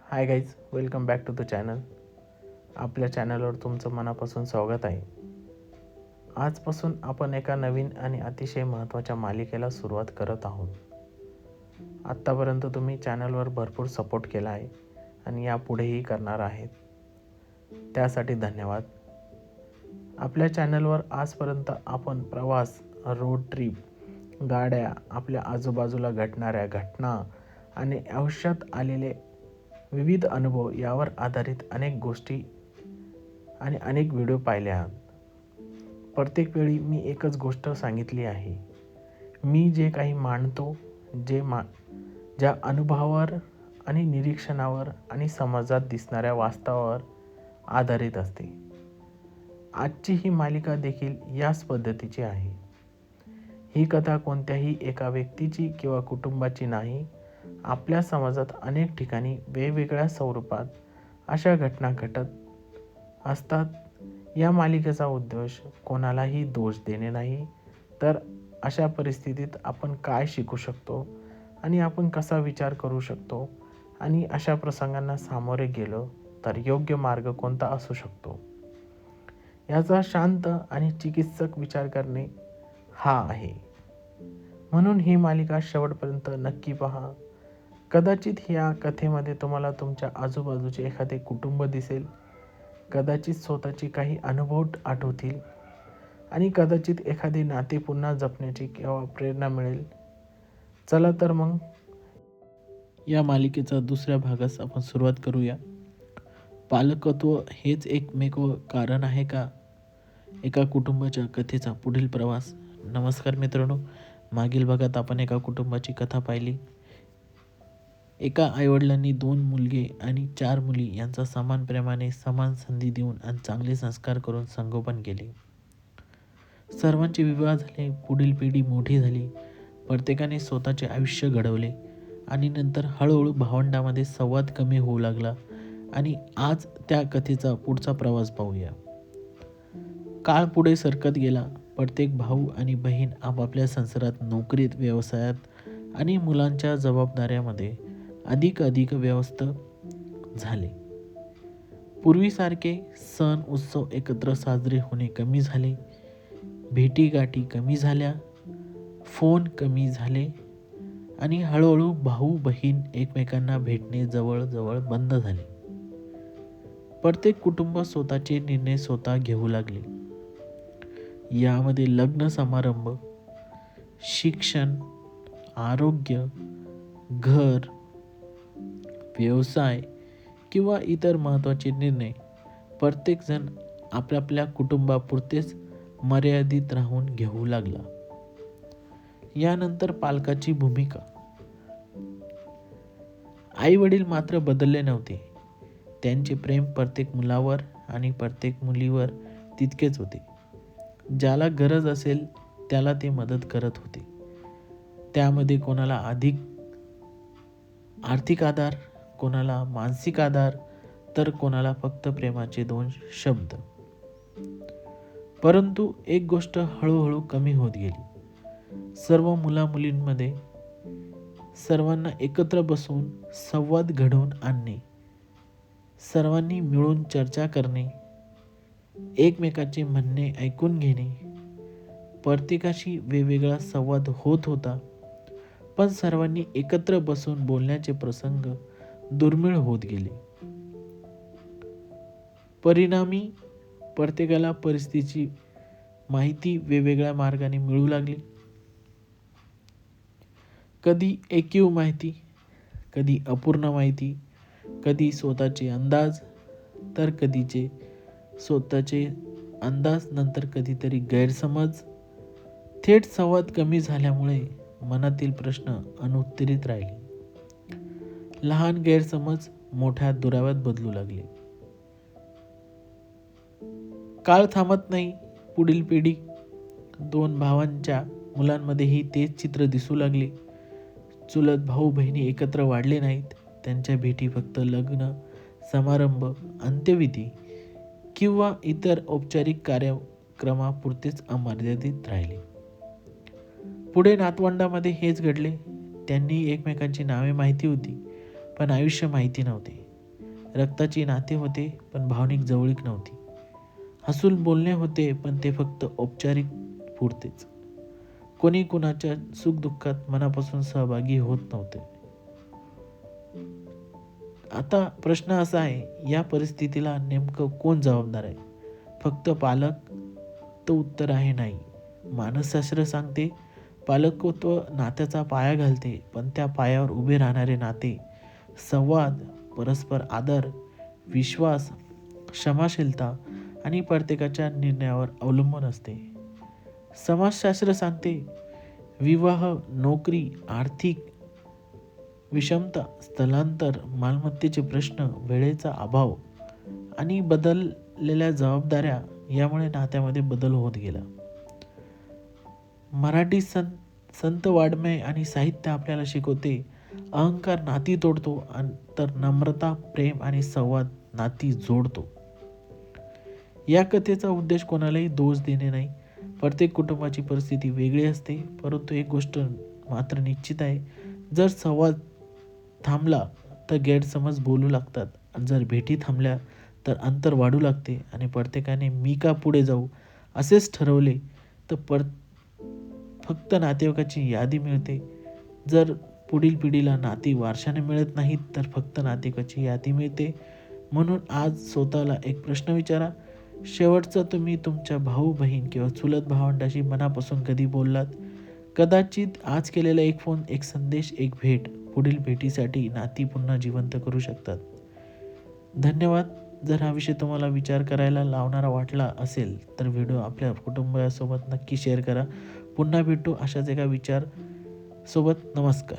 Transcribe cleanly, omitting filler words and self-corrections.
High guys, welcome back to the channel. आपल्या चॅनलवर तुमचं मनापासून स्वागत आहे. आजपासून आपण एका नवीन आणि अतिशय महत्त्वाच्या मालिकेला सुरुवात करत आहोत. आत्तापर्यंत तुम्ही चॅनलवर भरपूर सपोर्ट केला आहे आणि यापुढेही करणार आहेत. त्यासाठी धन्यवाद. आपल्या चॅनलवर आजपर्यंत आपण प्रवास, रोड ट्रिप, गाड्या, आपल्या आजूबाजूला घडणाऱ्या घटना आणि आयुष्यात आलेले विविध अनुभव यावर आधारित अनेक गोष्टी आणि अनेक व्हिडिओ पाहिले आहेत. प्रत्येक वेळी मी एकच गोष्ट सांगितली आहे. मी जे काही मांडतो, ज्या अनुभवावर आणि निरीक्षणावर आणि समाजात दिसणाऱ्या वास्तवावर आधारित असते. आजची ही मालिका देखील याच पद्धतीची आहे. ही कथा कोणत्याही एका व्यक्तीची किंवा कुटुंबाची नाही. आपल्या समाजात अनेक ठिकाणी वेगवेगळ्या स्वरूपात अशा घटना घडत असतात. या मालिकेचा उद्देश कोणालाही दोष देणे नाही, तर अशा परिस्थितीत आपण काय शिकू शकतो आणि आपण कसा विचार करू शकतो आणि अशा प्रसंगांना सामोरे गेलो तर योग्य मार्ग कोणता असू शकतो, याचा शांत आणि चिकित्सक विचार करणे हा आहे. म्हणून ही मालिका शेवटपर्यंत नक्की पहा. कदाचित या कथेमध्ये तुम्हाला तुमच्या आजूबाजूचे एखादे कुटुंब दिसेल, कदाचित स्वतःची काही अनुभव आठवतील आणि कदाचित एखादे नाते पुन्हा जपण्याची किंवा प्रेरणा मिळेल. चला तर मग या मालिकेचा दुसऱ्या भागास आपण सुरुवात करूया. पालकत्व हेच एकमेव कारण आहे का? एका कुटुंबाच्या कथेचा पुढील प्रवास. नमस्कार मित्रांनो, मागील भागात आपण एका कुटुंबाची कथा पाहिली. एका आईवडिलांनी 2 मुलगे आणि 4 मुली यांचा समान प्रेमाने, समान संधी देऊन आणि चांगले संस्कार करून संगोपन केले. सर्वांचे विवाह झाले, पुढील पिढी मोठी झाली, प्रत्येकाने स्वतःचे आयुष्य घडवले आणि नंतर हळूहळू भावंडामध्ये संवाद कमी होऊ लागला. आणि आज त्या कथेचा पुढचा प्रवास पाहूया. काळ पुढे सरकत गेला. प्रत्येक भाऊ आणि बहीण आपापल्या संसारात, नोकरीत, व्यवसायात आणि मुलांच्या जबाबदाऱ्यामध्ये अधिक व्यस्त झाले. पूर्वीसारखे सण उत्सव एकत्र साजरे होणे कमी झाले, भेटीगाठी कमी झाल्या, फोन कमी झाले आणि हळूहळू भाऊ बहीण एकमेकांना भेटणे जवळजवळ बंद झाले. प्रत्येक कुटुंब स्वतःचे निर्णय स्वतः घेऊ लागले. यामध्ये लग्न समारंभ, शिक्षण, आरोग्य, घर, व्यवसाय किंवा इतर महत्त्वाचे निर्णय प्रत्येकजण आपापल्या कुटुंबापुरतेच मर्यादित राहून घेऊ लागला. यानंतर पालकाची भूमिका. आई वडील मात्र बदलले नव्हते. त्यांचे प्रेम प्रत्येक मुलावर आणि प्रत्येक मुलीवर तितकेच होते. ज्याला गरज असेल त्याला ते मदत करत होते. त्यामध्ये कोणाला अधिक आर्थिक आधार, कोणाला मानसिक आधार, तर कोणाला फक्त प्रेमाचे 2 शब्द. परंतु एक गोष्ट हळूहळू कमी होत गेली. सर्व मुलामुलींमध्ये सर्वांना एकत्र बसवून संवाद घडवून आणणे, सर्वांनी मिळून चर्चा करणे, एकमेकाचे म्हणणे ऐकून घेणे. प्रत्येकाशी वेगवेगळा संवाद होत होता, पण सर्वांनी एकत्र बसून बोलण्याचे प्रसंग दुर्मिळ होत गेले. परिणामी प्रत्येकाला परिस्थितीची माहिती वेगवेगळ्या मार्गाने मिळू लागली. कधी ऐकीव माहिती, कधी अपूर्ण माहिती, कधी स्वतःचे अंदाज, तर कधीचे स्वतःचे अंदाज, नंतर कधीतरी गैरसमज. थेट संवाद कमी झाल्यामुळे मनातील प्रश्न अनुत्तरित राहिले. लहान गैरसमज मोठ्या दुराव्यात बदलू लागले. काळ थांबत नाही. पुढील पिढी, 2 भावांच्या मुलांमध्येही तेच चित्र दिसू लागले. चुलत भाऊ बहिणी एकत्र वाढले नाहीत. त्यांच्या भेटी फक्त लग्न समारंभ, अंत्यविधी किंवा इतर औपचारिक कार्यक्रमापुरतेच अमर्यादित राहिले. पुढे नातवंडामध्ये हेच घडले. त्यांनी एकमेकांची नावे माहिती होती, पण आयुष्य माहिती नव्हते. रक्ताची नाते होते पण भावनिक जवळीक नव्हती. हसून बोलणे होते पण ते फक्त औपचारिक पुरतेच. कोणी कुणाच्या सुखदुःखात मनापासून सहभागी होत नव्हते. आता प्रश्न असा आहे, या परिस्थितीला नेमकं कोण जबाबदार आहे? फक्त पालक? तर उत्तर आहे नाही. मानसशास्त्र सांगते पालकत्व नात्याचा पाया घालते, पण त्या पायावर उभे राहणारे नाते, संवाद, परस्पर आदर, विश्वास, क्षमाशीलता आणि प्रत्येकाच्या निर्णयावर अवलंबून असते. समाजशास्त्र सांगते विवाह, नोकरी, आर्थिक विषमता, स्थलांतर, मालमत्तेचे प्रश्न, वेळेचा अभाव आणि बदललेल्या जबाबदाऱ्या यामुळे नात्यामध्ये बदल होत गेला. मराठी संत वाङ्मय आणि साहित्य आपल्याला शिकवते, अहंकार नाती तोडतो तर नम्रता, प्रेम आणि संवाद नाती जोडतो. या कथेचा उद्देश कोणालाही दोष देणे नाही. प्रत्येक कुटुंबाची परिस्थिती वेगळी असते, परंतु एक गोष्ट मात्र निश्चित आहे, जर संवाद थांबला तर गैरसमज बोलू लागतात, आणि जर भेटी थांबल्या तर अंतर वाढू लागते, आणि प्रत्येकाने मी का पुढे जाऊ असेच ठरवले तर फक्त नातेवाईकाची यादी मिळते. जर पुढील पिढीला नाती वारशाने मिळत नाहीत तर फक्त नातेवाईकाची यादी मिळते. म्हणून आज स्वतःला एक प्रश्न विचारा, शेवटचं तुम्ही तुमच्या भाऊ बहीण किंवा चुलत भावंडाशी मनापासून कधी बोललात? कदाचित आज केलेला एक फोन, एक संदेश, एक भेट पुढील भेटीसाठी नाती पुन्हा जिवंत करू शकतात. धन्यवाद. जर हा विषय तुम्हाला विचार करायला लावणारा वाटला असेल तर व्हिडिओ आपल्या कुटुंबासोबत नक्की शेअर करा. पुन्हा भेटू अशाच एका विचार सोबत. नमस्कार.